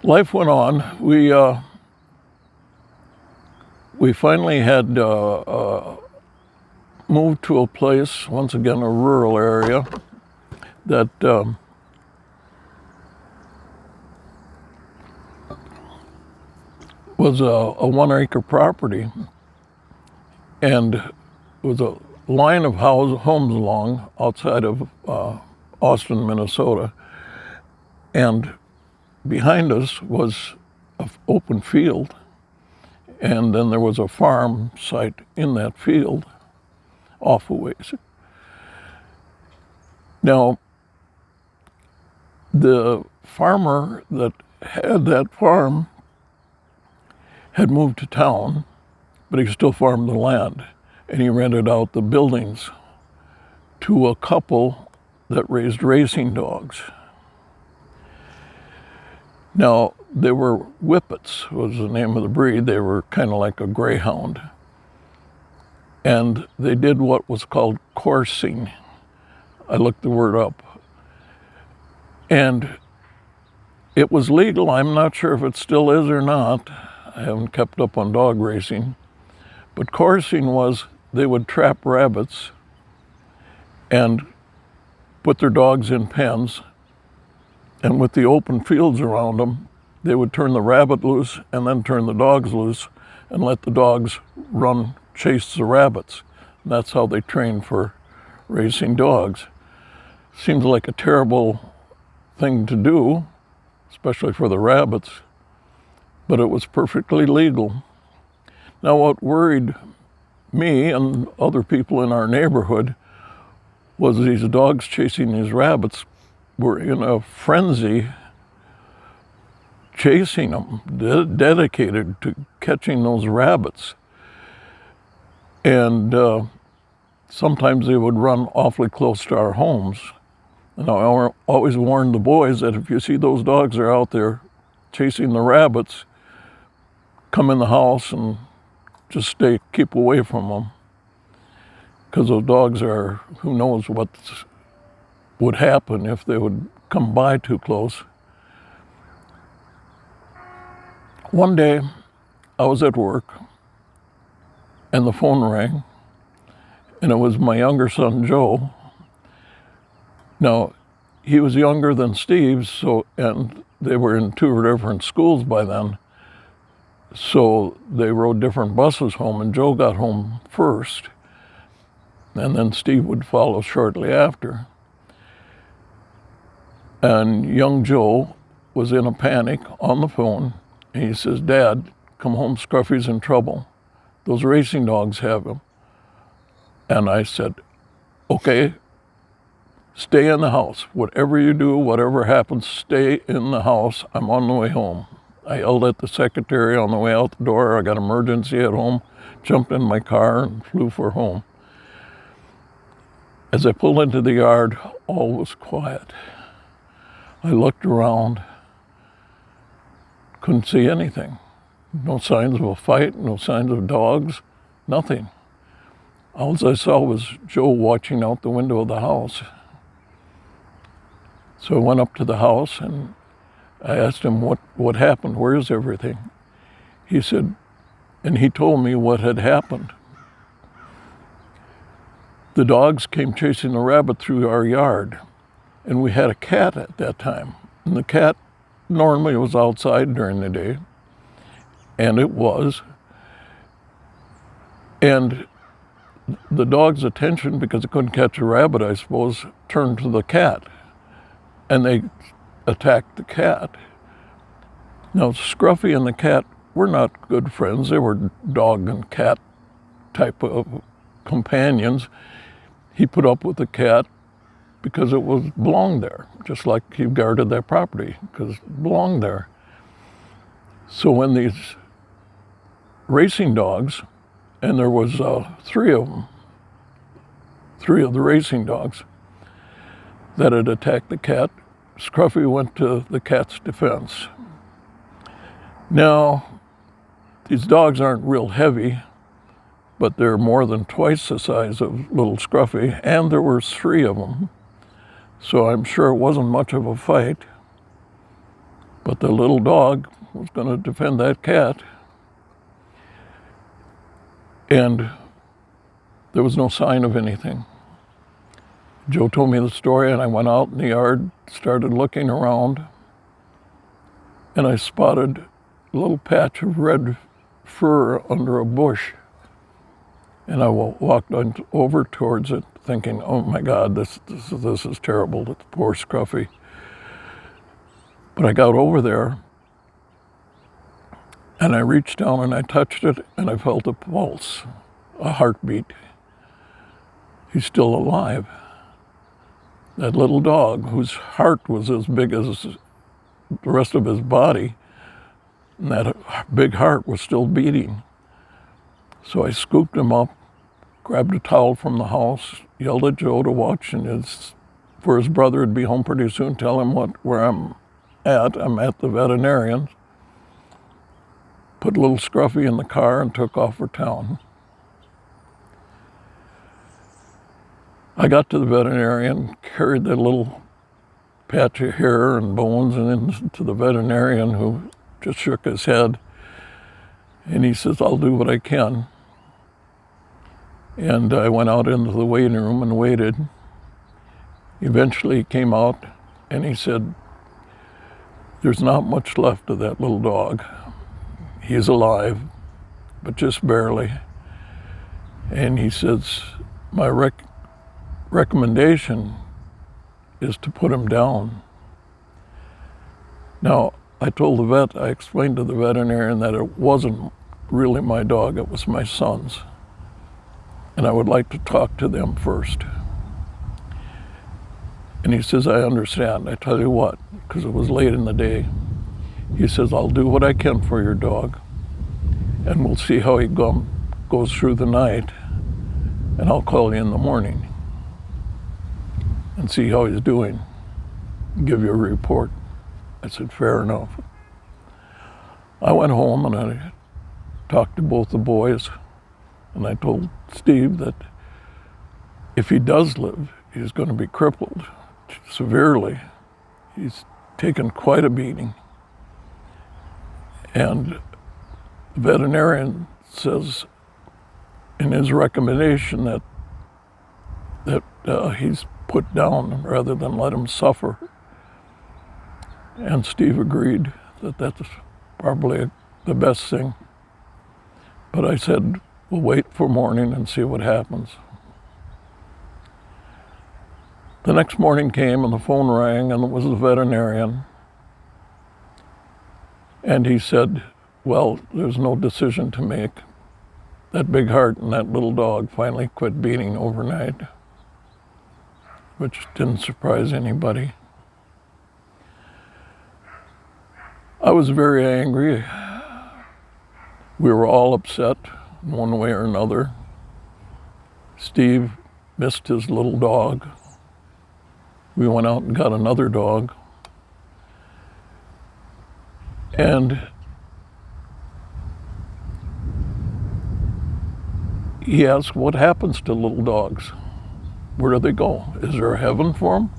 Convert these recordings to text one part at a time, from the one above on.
life went on. We finally had moved to a place, once again a rural area, that was a 1 acre property, and it was a line of homes along outside of Austin, Minnesota, and behind us was an open field, and then there was a farm site in that field off a ways. Now, the farmer that had that farm had moved to town, but he still farmed the land, and he rented out the buildings to a couple that raised racing dogs. Now, they were Whippets, was the name of the breed. They were kind of like a greyhound. And they did what was called coursing. I looked the word up. And it was legal. I'm not sure if it still is or not. I haven't kept up on dog racing. But coursing was they would trap rabbits and put their dogs in pens, and with the open fields around them, they would turn the rabbit loose and then turn the dogs loose and let the dogs chase the rabbits. And that's how they trained for racing dogs. Seems like a terrible thing to do, especially for the rabbits, but it was perfectly legal. Now, what worried me and other people in our neighborhood was these dogs chasing these rabbits were in a frenzy chasing them, dedicated to catching those rabbits. And sometimes they would run awfully close to our homes. And I always warned the boys that if you see those dogs are out there chasing the rabbits, come in the house and just keep away from them. Because those dogs are, who knows what would happen if they would come by too close. One day, I was at work, and the phone rang, and it was my younger son, Joe. Now, he was younger than Steve, and they were in 2 different schools by then, so they rode different buses home, and Joe got home first, and then Steve would follow shortly after. And young Joe was in a panic on the phone, and he says, "Dad, come home, Scruffy's in trouble. Those racing dogs have him." And I said, "Okay, stay in the house. Whatever you do, whatever happens, stay in the house. I'm on the way home." I yelled at the secretary on the way out the door. I got emergency at home, jumped in my car and flew for home. As I pulled into the yard, all was quiet. I looked around, couldn't see anything. No signs of a fight, no signs of dogs, nothing. All I saw was Joe watching out the window of the house. So I went up to the house and I asked him what happened, where's everything? He said, and he told me what had happened. The dogs came chasing the rabbit through our yard, and we had a cat at that time. And the cat normally was outside during the day, and it was. And the dog's attention, because it couldn't catch a rabbit, I suppose, turned to the cat, and they attacked the cat. Now, Scruffy and the cat were not good friends. They were dog and cat type of companions. He put up with the cat because it belonged there, just like he guarded that property because it belonged there. So when these racing dogs, and there was 3 of them, 3 of the racing dogs that had attacked the cat, Scruffy went to the cat's defense. Now, these dogs aren't real heavy, but they're more than twice the size of little Scruffy, and there were 3 of them. So I'm sure it wasn't much of a fight. But the little dog was going to defend that cat. And there was no sign of anything. Joe told me the story, and I went out in the yard, started looking around, and I spotted a little patch of red fur under a bush. And I walked over towards it, thinking, oh my God, this is terrible, the poor Scruffy. But I got over there, and I reached down and I touched it, and I felt a pulse, a heartbeat. He's still alive. That little dog, whose heart was as big as the rest of his body, and that big heart was still beating. So I scooped him up, grabbed a towel from the house, yelled at Joe to watch, and for his brother to be home pretty soon, tell him where I'm at. I'm at the veterinarian. Put little Scruffy in the car and took off for town. I got to the veterinarian, carried that little patch of hair and bones and into the veterinarian, who just shook his head. And he says, I'll do what I can. And I went out into the waiting room and waited. Eventually he came out and he said, there's not much left of that little dog. He's alive, but just barely. And he says, my recommendation is to put him down. Now, I explained to the veterinarian that it wasn't really my dog, it was my son's. And I would like to talk to them first. And he says, I understand. I tell you what, because it was late in the day. He says, I'll do what I can for your dog, and we'll see how he goes through the night, and I'll call you in the morning and see how he's doing, give you a report. I said, fair enough. I went home and I talked to both the boys, and I told Steve that if he does live, he's going to be crippled severely. He's taken quite a beating. And the veterinarian says in his recommendation that he's put down rather than let him suffer. And Steve agreed that that's probably the best thing. But I said, we'll wait for morning and see what happens. The next morning came and the phone rang, and it was the veterinarian. And he said, well, there's no decision to make. That big heart and that little dog finally quit beating overnight, which didn't surprise anybody. I was very angry. We were all upset in one way or another. Steve missed his little dog. We went out and got another dog. And he asked, what happens to little dogs? Where do they go? Is there a heaven for them?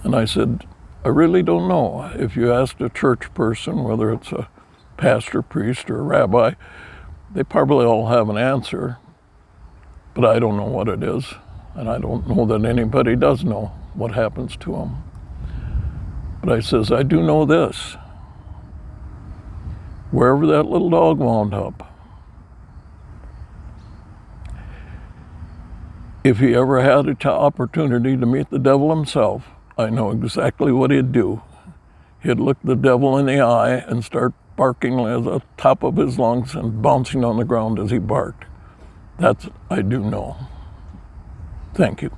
And I said, I really don't know. If you asked a church person, whether it's a pastor, priest, or a rabbi, they probably all have an answer, but I don't know what it is. And I don't know that anybody does know what happens to them. But I says, I do know this. Wherever that little dog wound up, if he ever had an opportunity to meet the devil himself, I know exactly what he'd do. He'd look the devil in the eye and start barking at the top of his lungs and bouncing on the ground as he barked. That's I do know. Thank you.